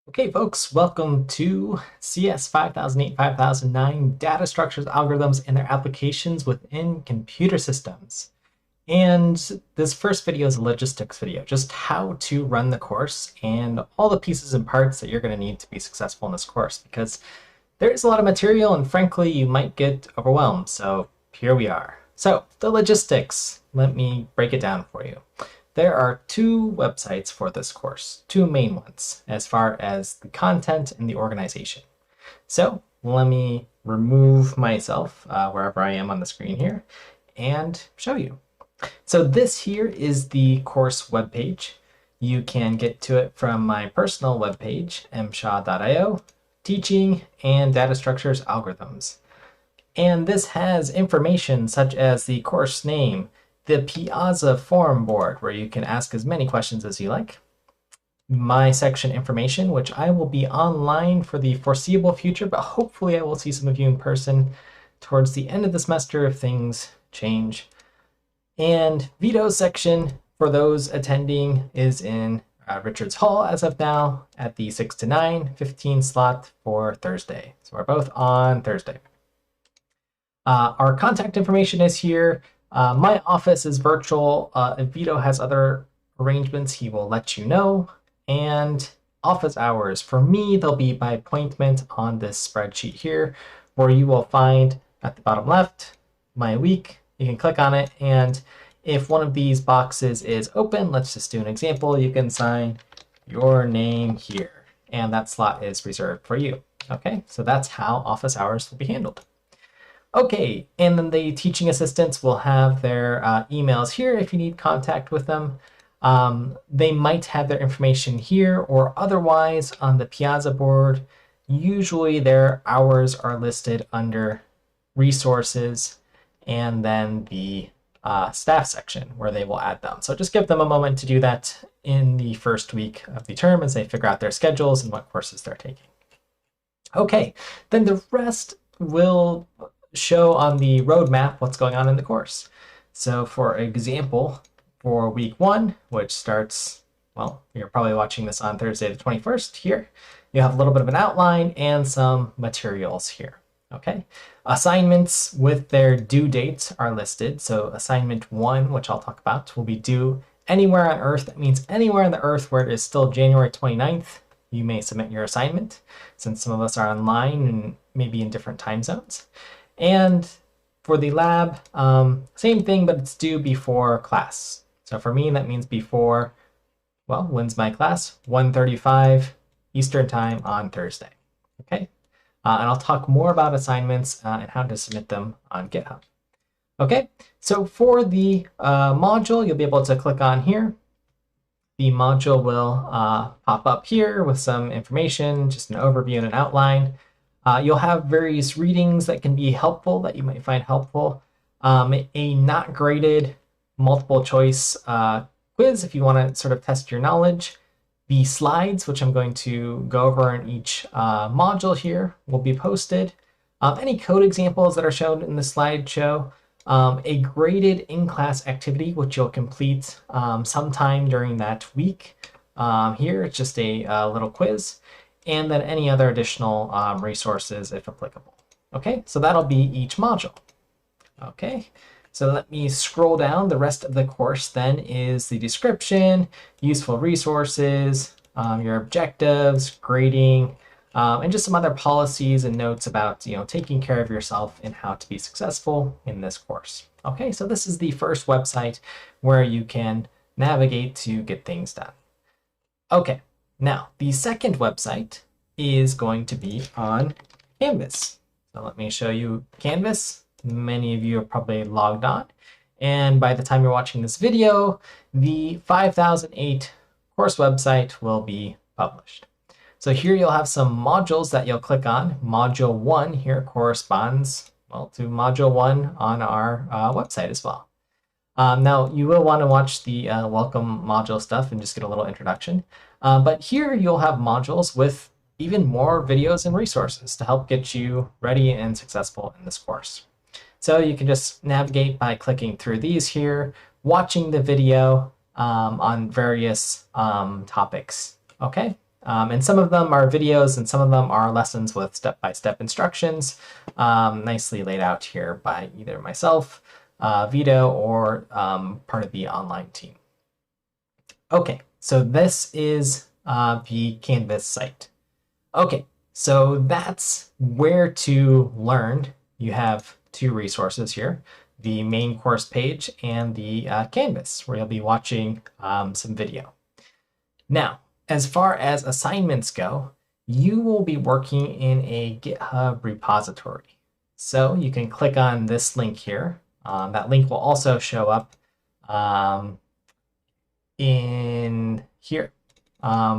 Okay, folks, welcome to CS 5008, 5009 Data Structures, Algorithms, and Their Applications Within Computer Systems. And this first video is a logistics video, just how to run the course and all the pieces and parts that you're going to need to be successful in this course, because there's a lot of material and frankly, you might get overwhelmed. So here we are. So the logistics, let me break it down for you. There are two websites for this course, two main ones, as far as the content and the organization. So let me remove myself wherever I am on the screen here and show you. So this here is the course webpage. You can get to it from my personal webpage, mshaw.io, teaching and data structures algorithms. And this has information such as the course name, the Piazza forum board, where you can ask as many questions as you like, my section information, which I will be online for the foreseeable future, but hopefully I will see some of you in person towards the end of the semester if things change. And veto section for those attending is in Richards Hall as of now at the 6 to 9:15 slot for Thursday. So we're both on Thursday. Our contact information is here. My office is virtual. If Vito has other arrangements, he will let you know. And office hours, for me, they'll be by appointment on this spreadsheet here, where you will find at the bottom left, my week. You can click on it, and if one of these boxes is open, let's just do an example, you can sign your name here, and that slot is reserved for you. Okay, so that's how office hours will be handled. Okay, and then the teaching assistants will have their emails here if you need contact with them. They might have their information here or otherwise on the Piazza board. Usually their hours are listed under resources and then the staff section where they will add them. So just give them a moment to do that in the first week of the term as they figure out their schedules and what courses they're taking. Okay, then the rest will show on the roadmap what's going on in the course. So for example, for week 1, which starts, well, you're probably watching this on Thursday the 21st here, you have a little bit of an outline and some materials here. Okay, assignments with their due dates are listed. So assignment 1, which I'll talk about, will be due anywhere on Earth. That means anywhere on the Earth where it is still January 29th, you may submit your assignment, since some of us are online and maybe in different time zones. And for the lab, same thing, but it's due before class. So for me, that means before, well, when's my class? 1:35 Eastern time on Thursday. Okay, and I'll talk more about assignments and how to submit them on GitHub. Okay, so for the module, you'll be able to click on here. The module will pop up here with some information, just an overview and an outline. You'll have various readings that can be helpful, that you might find helpful. A not graded multiple choice quiz if you want to sort of test your knowledge. The slides, which I'm going to go over in each module here, will be posted. Any code examples that are shown in the slideshow. A graded in-class activity, which you'll complete sometime during that week. Here, it's just a little quiz. And then any other additional resources if applicable. Okay, so that'll be each module. Okay, so let me scroll down. The rest of the course then is the description, useful resources, your objectives, grading, and just some other policies and notes about taking care of yourself and how to be successful in this course. Okay, so this is the first website where you can navigate to get things done. Okay. Now, the second website is going to be on Canvas. So let me show you Canvas. Many of you are probably logged on. And by the time you're watching this video, the 5008 course website will be published. So here you'll have some modules that you'll click on. Module 1 here corresponds, well, to Module 1 on our website as well. Now, you will want to watch the welcome module stuff and just get a little introduction. But here you'll have modules with even more videos and resources to help get you ready and successful in this course. So you can just navigate by clicking through these here, watching the video on various topics. Okay, And some of them are videos and some of them are lessons with step-by-step instructions, nicely laid out here by either myself, Vito, or part of the online team. Okay, so this is the Canvas site. Okay, so that's where to learn. You have two resources here, the main course page and the Canvas, where you'll be watching some video. Now, as far as assignments go, you will be working in a GitHub repository. So you can click on this link here. That link will also show up in here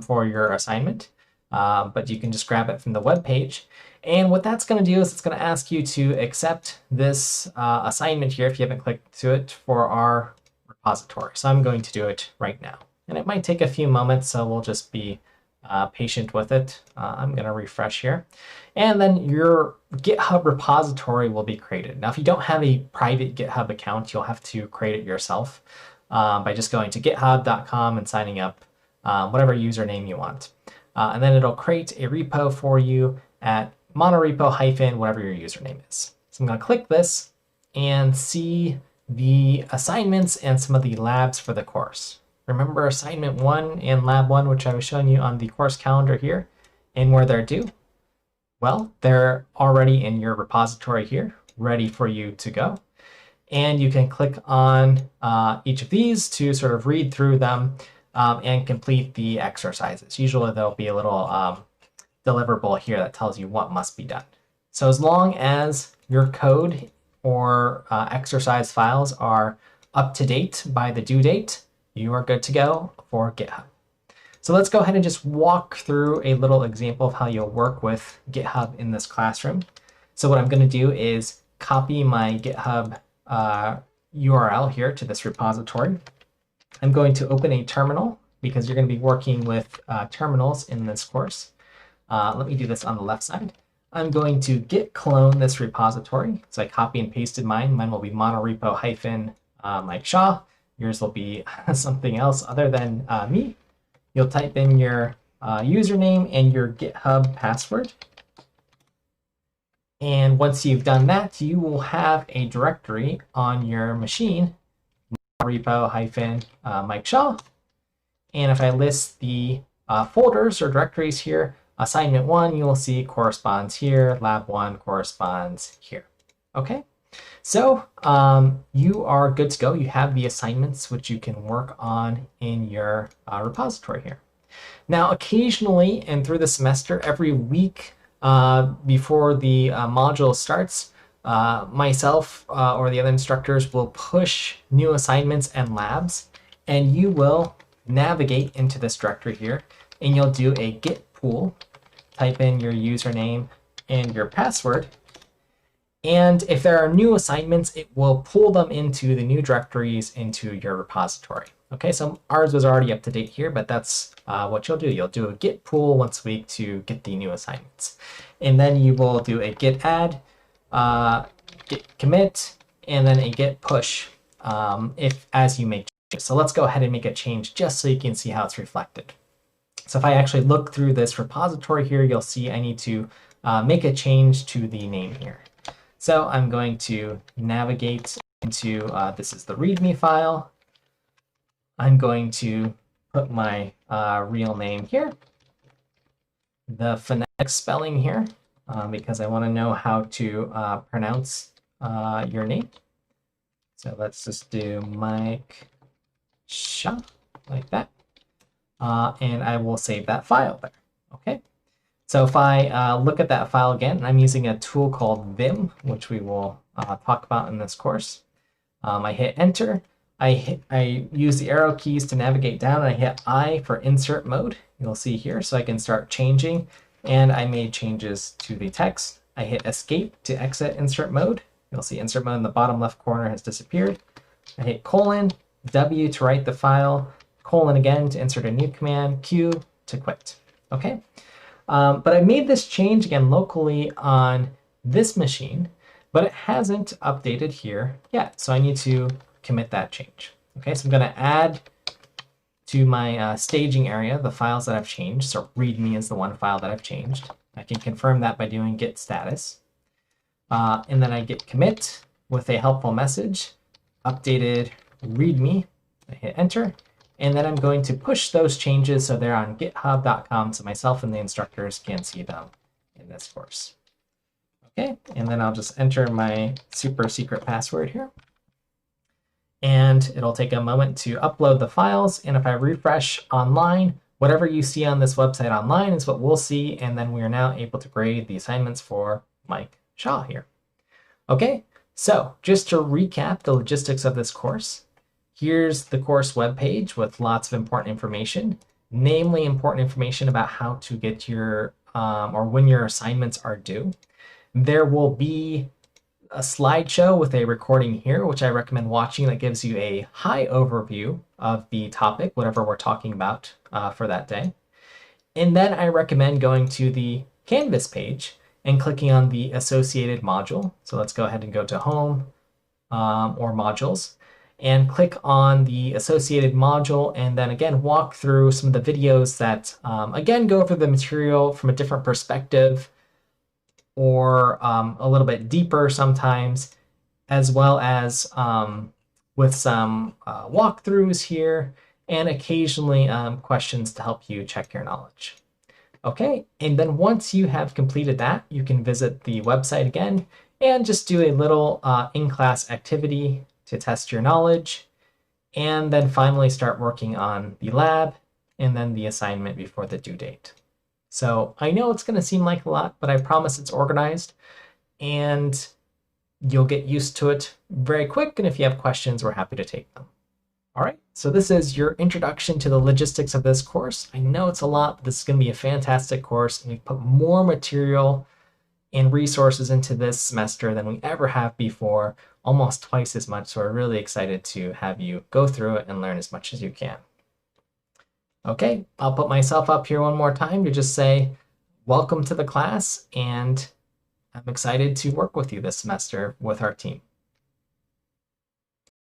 for your assignment, but you can just grab it from the web page. And what that's going to do is it's going to ask you to accept this assignment here if you haven't clicked to it for our repository. So I'm going to do it right now. And it might take a few moments, so we'll just be patient with it. I'm going to refresh here. And then your GitHub repository will be created. Now, if you don't have a private GitHub account, you'll have to create it yourself by just going to github.com and signing up whatever username you want. And then it'll create a repo for you at monorepo- whatever your username is. So I'm going to click this and see the assignments and some of the labs for the course. Remember assignment 1 and lab 1, which I was showing you on the course calendar here, and where they're due? Well, they're already in your repository here, ready for you to go. And you can click on each of these to sort of read through them and complete the exercises. Usually there'll be a little deliverable here that tells you what must be done. So as long as your code or exercise files are up to date by the due date, you are good to go for GitHub. So let's go ahead and just walk through a little example of how you'll work with GitHub in this classroom. So what I'm going to do is copy my GitHub URL here to this repository. I'm going to open a terminal because you're going to be working with terminals in this course. Let me do this on the left side. I'm going to git clone this repository. So I copy and pasted mine. Mine will be monorepo-Mike Shaw. Yours will be something else other than me. You'll type in your username and your GitHub password. And once you've done that, you will have a directory on your machine, repo-Mike Shaw. And if I list the folders or directories here, assignment 1, you will see corresponds here, lab 1 corresponds here. Okay, so you are good to go. You have the assignments which you can work on in your repository here. Now, occasionally and through the semester, every week before the module starts, myself or the other instructors will push new assignments and labs, and you will navigate into this directory here, and you'll do a git pull, type in your username and your password, and if there are new assignments, it will pull them into the new directories into your repository. Okay, so ours was already up to date here, but that's what you'll do. You'll do a git pull once a week to get the new assignments. And then you will do a git add, git commit, and then a git push as you make changes. So let's go ahead and make a change just so you can see how it's reflected. So if I actually look through this repository here, you'll see I need to make a change to the name here. So I'm going to navigate into, this is the README file. I'm going to put my real name here, the phonetic spelling here, because I want to know how to pronounce your name. So let's just do Mike Shaw, like that. And I will save that file there. Okay. So if I look at that file again, I'm using a tool called Vim, which we will talk about in this course. I hit enter. I use the arrow keys to navigate down, and I hit I for insert mode. You'll see here, so I can start changing. And I made changes to the text. I hit escape to exit insert mode. You'll see insert mode in the bottom left corner has disappeared. I hit colon, W to write the file, colon again to insert a new command, Q to quit. Okay. But I made this change again locally on this machine, but it hasn't updated here yet. So I need to commit that change. Okay, so I'm going to add to my staging area, the files that I've changed. So README is the one file that I've changed. I can confirm that by doing git status. And then I git commit with a helpful message, updated README. I hit enter. And then I'm going to push those changes so they're on github.com so myself and the instructors can see them in this course. Okay, and then I'll just enter my super secret password here. And it'll take a moment to upload the files. And if I refresh online, whatever you see on this website online is what we'll see. And then we are now able to grade the assignments for Mike Shaw here. Okay, so just to recap the logistics of this course, here's the course webpage with lots of important information, namely important information about how to get your, or when your assignments are due. There will be a slideshow with a recording here, which I recommend watching, that gives you a high overview of the topic, whatever we're talking about for that day. And then I recommend going to the Canvas page and clicking on the associated module. So let's go ahead and go to Home or Modules and click on the associated module, and then again walk through some of the videos that again go over the material from a different perspective, or a little bit deeper sometimes, as well as with some walkthroughs here, and occasionally questions to help you check your knowledge. Okay, and then once you have completed that, you can visit the website again and just do a little in-class activity to test your knowledge, and then finally start working on the lab and then the assignment before the due date. So I know it's going to seem like a lot, but I promise it's organized and you'll get used to it very quick. And if you have questions, we're happy to take them. All right, so this is your introduction to the logistics of this course. I know it's a lot, but this is going to be a fantastic course, and we've put more material and resources into this semester than we ever have before, almost twice as much. So we're really excited to have you go through it and learn as much as you can. Okay, I'll put myself up here one more time to just say welcome to the class, and I'm excited to work with you this semester with our team.